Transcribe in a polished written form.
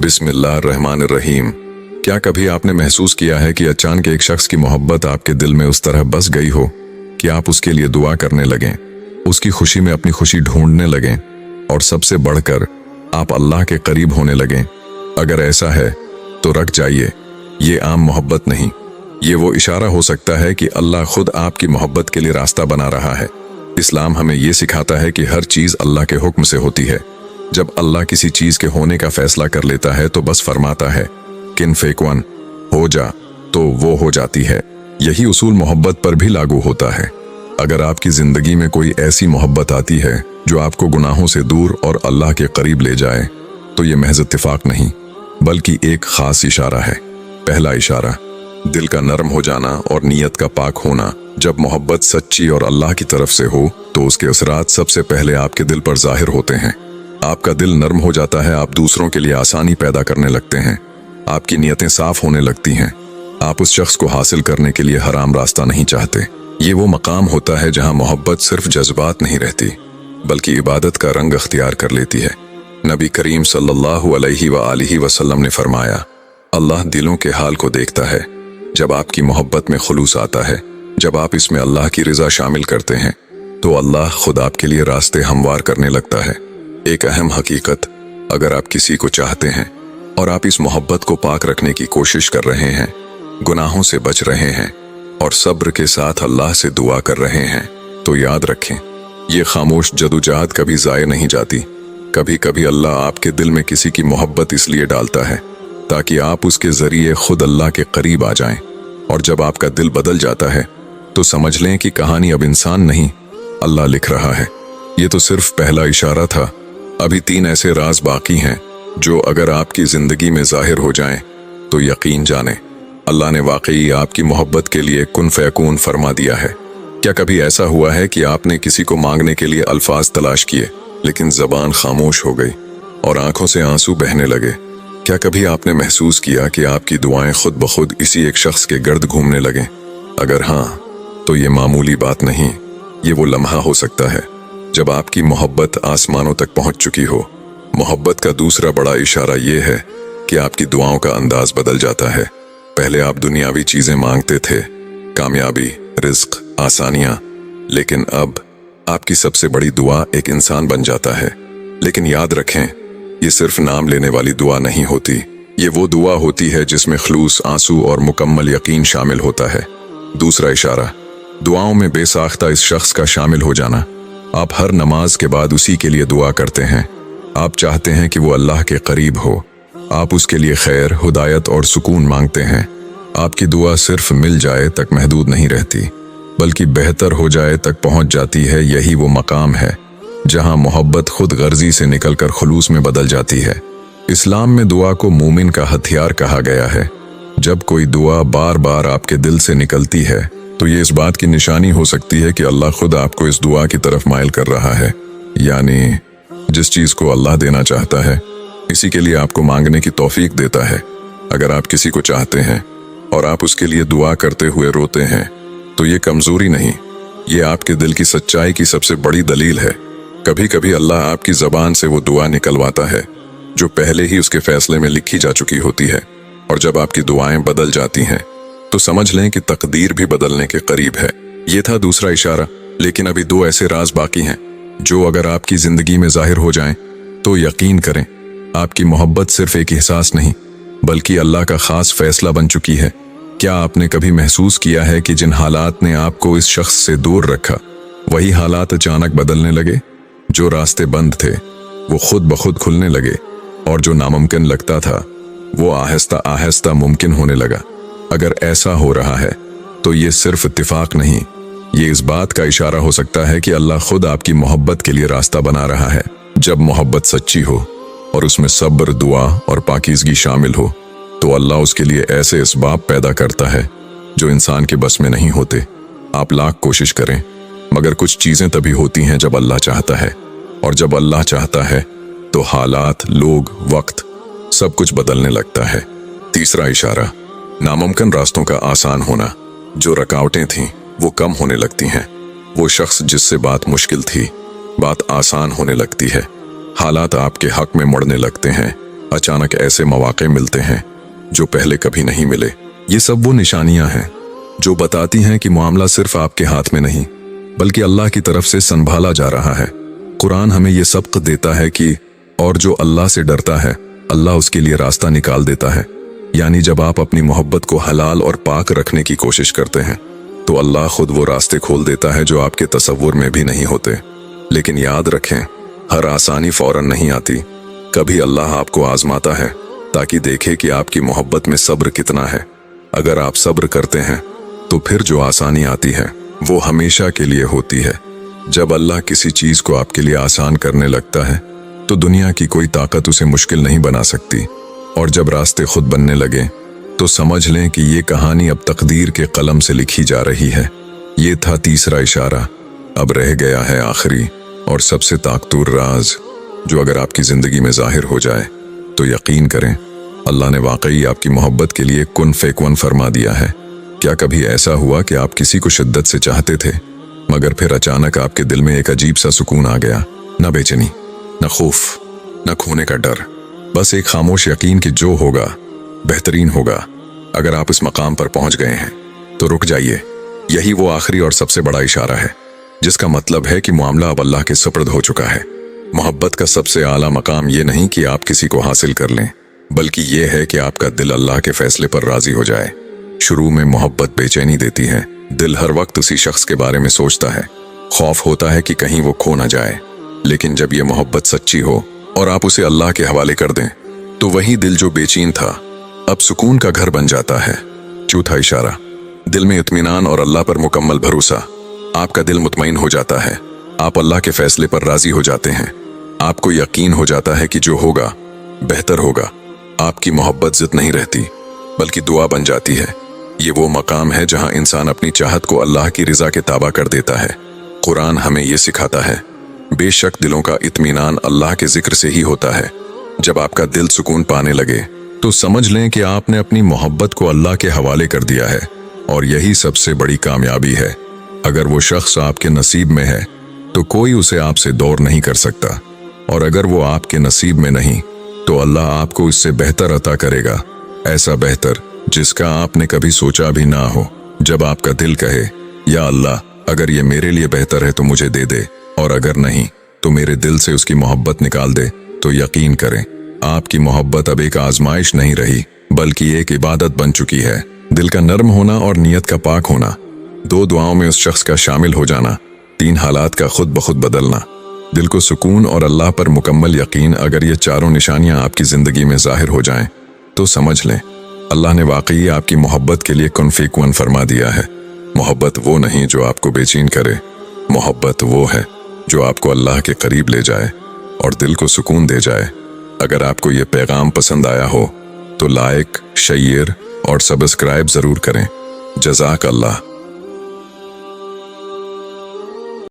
बिस्मिल्लाहिर्रहमानिर्रहीम। क्या कभी आपने महसूस किया है कि अचानक एक शख्स की मोहब्बत आपके दिल में उस तरह बस गई हो कि आप उसके लिए दुआ करने लगें, उसकी खुशी में अपनी खुशी ढूंढने लगें और सबसे बढ़कर आप अल्लाह के करीब होने लगें? अगर ऐसा है तो रुक जाइए, ये आम मोहब्बत नहीं, ये वो इशारा हो सकता है कि अल्लाह खुद आपकी मोहब्बत के लिए रास्ता बना रहा है। इस्लाम हमें ये सिखाता है कि हर चीज़ अल्लाह के हुक्म से होती है। जब अल्लाह किसी चीज़ के होने का फैसला कर लेता है तो बस फरमाता है किन फेकवन हो जा, तो वो हो जाती है। यही उसूल मोहब्बत पर भी लागू होता है। अगर आपकी ज़िंदगी में कोई ऐसी मोहब्बत आती है जो आपको गुनाहों से दूर और अल्लाह के करीब ले जाए, तो ये महज इत्तेफाक नहीं बल्कि एक खास इशारा है। पहला इशारा, दिल का नरम हो जाना और नीयत का पाक होना। जब मोहब्बत सच्ची और अल्लाह की तरफ से हो तो उसके असरात सबसे पहले आपके दिल पर जाहिर होते हैं। आपका दिल नरम हो जाता है, आप दूसरों के लिए आसानी पैदा करने लगते हैं, आपकी नीयतें साफ होने लगती हैं। आप उस शख्स को हासिल करने के लिए हराम रास्ता नहीं चाहते। ये वो मकाम होता है जहां मोहब्बत सिर्फ जज्बात नहीं रहती बल्कि इबादत का रंग अख्तियार कर लेती है। नबी करीम सल्लल्लाहु अलैहि वसल्लम ने फरमाया, अल्लाह दिलों के हाल को देखता है। जब आपकी मोहब्बत में खुलूस आता है, जब आप इसमें अल्लाह की रज़ा शामिल करते हैं, तो अल्लाह खुद आपके लिए रास्ते हमवार करने लगता है। एक अहम हकीकत, अगर आप किसी को चाहते हैं और आप इस मोहब्बत को पाक रखने की कोशिश कर रहे हैं, गुनाहों से बच रहे हैं और सब्र के साथ अल्लाह से दुआ कर रहे हैं, तो याद रखें, ये खामोश जदोजहद कभी ज़ाया नहीं जाती। कभी कभी अल्लाह आपके दिल में किसी की मोहब्बत इसलिए डालता है ताकि आप उसके ज़रिए खुद अल्लाह के करीब आ जाएं। और जब आपका दिल बदल जाता है तो समझ लें कि कहानी अब इंसान नहीं, अल्लाह लिख रहा है। ये तो सिर्फ पहला इशारा था। अभी 3 ऐसे राज बाकी हैं जो अगर आपकी जिंदगी में जाहिर हो जाएं तो यकीन जाने अल्लाह ने वाकई आपकी मोहब्बत के लिए कुन फयकून फरमा दिया है। क्या कभी ऐसा हुआ है कि आपने किसी को मांगने के लिए अल्फाज तलाश किए लेकिन जबान खामोश हो गई और आंखों से आंसू बहने लगे? क्या कभी आपने महसूस किया कि आपकी दुआएं खुद ब खुद इसी एक शख्स के गर्द घूमने लगें? अगर हाँ, तो ये मामूली बात नहीं, ये वो लम्हा हो सकता है जब आपकी मोहब्बत आसमानों तक पहुंच चुकी हो। मोहब्बत का दूसरा बड़ा इशारा ये है कि आपकी दुआओं का अंदाज बदल जाता है। पहले आप दुनियावी चीजें मांगते थे, कामयाबी, रिज्क, आसानियां, लेकिन अब आपकी सबसे बड़ी दुआ एक इंसान बन जाता है। लेकिन याद रखें, ये सिर्फ नाम लेने वाली दुआ नहीं होती, ये वो दुआ होती है जिसमें खलूस, आंसू और मुकम्मल यकीन शामिल होता है। दूसरा इशारा, दुआओं में बेसाख्ता इस शख्स का शामिल हो जाना। आप हर नमाज के बाद उसी के लिए दुआ करते हैं। आप चाहते हैं कि वो अल्लाह के करीब हो। आप उसके लिए खैर, हिदायत और सुकून मांगते हैं। आपकी दुआ सिर्फ मिल जाए तक महदूद नहीं रहती बल्कि बेहतर हो जाए तक पहुंच जाती है। यही वो मकाम है जहां मोहब्बत खुद गर्जी से निकलकर खुलूस में बदल जाती है। इस्लाम में दुआ को मोमिन का हथियार कहा गया है। जब कोई दुआ बार बार आपके दिल से निकलती है तो ये इस बात की निशानी हो सकती है कि अल्लाह खुद आपको इस दुआ की तरफ माइल कर रहा है। यानी जिस चीज़ को अल्लाह देना चाहता है, इसी के लिए आपको मांगने की तौफीक देता है। अगर आप किसी को चाहते हैं और आप उसके लिए दुआ करते हुए रोते हैं, तो ये कमज़ोरी नहीं, ये आपके दिल की सच्चाई की सबसे बड़ी दलील है। कभी कभी अल्लाह आपकी ज़बान से वो दुआ निकलवाता है जो पहले ही उसके फैसले में लिखी जा चुकी होती है। और जब आपकी दुआएं बदल जाती हैं तो समझ लें कि तकदीर भी बदलने के करीब है। ये था दूसरा इशारा। लेकिन अभी 2 ऐसे राज बाकी हैं जो अगर आपकी जिंदगी में जाहिर हो जाएं तो यकीन करें, आपकी मोहब्बत सिर्फ एक एहसास नहीं बल्कि अल्लाह का खास फैसला बन चुकी है। क्या आपने कभी महसूस किया है कि जिन हालात ने आपको इस शख्स से दूर रखा, वही हालात अचानक बदलने लगे? जो रास्ते बंद थे वो खुद ब खुद खुलने लगे और जो नामुमकिन लगता था वो आहिस्ता आहिस्ता मुमकिन होने लगा। अगर ऐसा हो रहा है तो ये सिर्फ इत्तिफाक नहीं, ये इस बात का इशारा हो सकता है कि अल्लाह खुद आपकी मोहब्बत के लिए रास्ता बना रहा है। जब मोहब्बत सच्ची हो और उसमें सब्र, दुआ और पाकीज़गी शामिल हो तो अल्लाह उसके लिए ऐसे इसबाब पैदा करता है जो इंसान के बस में नहीं होते। आप लाख कोशिश करें मगर कुछ चीज़ें तभी होती हैं जब अल्लाह चाहता है, और जब अल्लाह चाहता है तो हालात, लोग, वक्त सब कुछ बदलने लगता है। तीसरा इशारा, नामुमकिन रास्तों का आसान होना। जो रुकावटें थीं वो कम होने लगती हैं। वो शख्स जिससे बात मुश्किल थी, बात आसान होने लगती है। हालात आपके हक में मुड़ने लगते हैं। अचानक ऐसे मौके मिलते हैं जो पहले कभी नहीं मिले। ये सब वो निशानियां हैं जो बताती हैं कि मामला सिर्फ आपके हाथ में नहीं बल्कि अल्लाह की तरफ से संभाला जा रहा है। कुरान हमें ये सबक देता है कि और जो अल्लाह से डरता है अल्लाह उसके लिए रास्ता निकाल देता है। यानी जब आप अपनी मोहब्बत को हलाल और पाक रखने की कोशिश करते हैं तो अल्लाह खुद वो रास्ते खोल देता है जो आपके तसव्वुर में भी नहीं होते। लेकिन याद रखें, हर आसानी फौरन नहीं आती। कभी अल्लाह आपको आजमाता है ताकि देखे कि आपकी मोहब्बत में सब्र कितना है। अगर आप सब्र करते हैं तो फिर जो आसानी आती है वो हमेशा के लिए होती है। जब अल्लाह किसी चीज को आपके लिए आसान करने लगता है तो दुनिया की कोई ताकत उसे मुश्किल नहीं बना सकती। और जब रास्ते खुद बनने लगे तो समझ लें कि ये कहानी अब तकदीर के कलम से लिखी जा रही है। ये था तीसरा इशारा। अब रह गया है आखिरी और सबसे ताकतवर राज, जो अगर आपकी जिंदगी में जाहिर हो जाए तो यकीन करें अल्लाह ने वाकई आपकी मोहब्बत के लिए कुन फेकवन फरमा दिया है। क्या कभी ऐसा हुआ कि आप किसी को शिद्दत से चाहते थे मगर फिर अचानक आपके दिल में एक अजीब सा सुकून आ गया? न बेचैनी, न खौफ, न खोने का डर, बस एक खामोश यकीन कि जो होगा बेहतरीन होगा। अगर आप इस मकाम पर पहुंच गए हैं तो रुक जाइए। यही वो आखिरी और सबसे बड़ा इशारा है जिसका मतलब है कि मामला अब अल्लाह के सुपुर्द हो चुका है। मोहब्बत का सबसे आला मकाम ये नहीं कि आप किसी को हासिल कर लें बल्कि ये है कि आपका दिल अल्लाह के फैसले पर राजी हो जाए। शुरू में मोहब्बत बेचैनी देती है। दिल हर वक्त उसी शख्स के बारे में सोचता है, खौफ होता है कि कहीं वो खो ना जाए। लेकिन जब ये मोहब्बत सच्ची हो और आप उसे अल्लाह के हवाले कर दें तो वही दिल जो बेचैन था अब सुकून का घर बन जाता है। चौथा इशारा, दिल में इत्मीनान और अल्लाह पर मुकम्मल भरोसा। आपका दिल मुतमईन हो जाता है, आप अल्लाह के फैसले पर राजी हो जाते हैं। आपको यकीन हो जाता है कि जो होगा बेहतर होगा। आपकी मोहब्बत जिद नहीं रहती बल्कि दुआ बन जाती है। ये वो मकाम है जहां इंसान अपनी चाहत को अल्लाह की रिजा के ताबा कर देता है। कुरान हमें ये सिखाता है, बेशक दिलों का इत्मीनान अल्लाह के जिक्र से ही होता है। जब आपका दिल सुकून पाने लगे तो समझ लें कि आपने अपनी मोहब्बत को अल्लाह के हवाले कर दिया है। और यही सबसे बड़ी कामयाबी है। अगर वो शख्स आपके नसीब में है तो कोई उसे आपसे दौर नहीं कर सकता, और अगर वो आपके नसीब में नहीं तो अल्लाह आपको इससे बेहतर अता करेगा, ऐसा बेहतर जिसका आपने कभी सोचा भी ना हो। जब आपका दिल कहे, या अल्लाह अगर ये मेरे लिए बेहतर है तो मुझे दे दे, और अगर नहीं तो मेरे दिल से उसकी मोहब्बत निकाल दे, तो यकीन करें आपकी मोहब्बत अब एक आजमाइश नहीं रही बल्कि एक इबादत बन चुकी है। दिल का नर्म होना और नियत का पाक होना, 2 दुआओं में उस शख्स का शामिल हो जाना, 3 हालात का खुद ब खुद बदलना, दिल को सुकून और अल्लाह पर मुकम्मल यकीन। अगर ये चारों निशानियां आपकी जिंदगी में जाहिर हो जाएं तो समझ लें अल्लाह ने वाकई आपकी मोहब्बत के लिए कुन फेकुन फरमा दिया है। मोहब्बत वो नहीं जो आपको बेचैन करे, मोहब्बत वो है जो आपको अल्लाह के करीब ले जाए और दिल को सुकून दे जाए। अगर आपको ये पैगाम पसंद आया हो तो लाइक, शेयर और सब्सक्राइब जरूर करें। जज़ाक अल्लाह।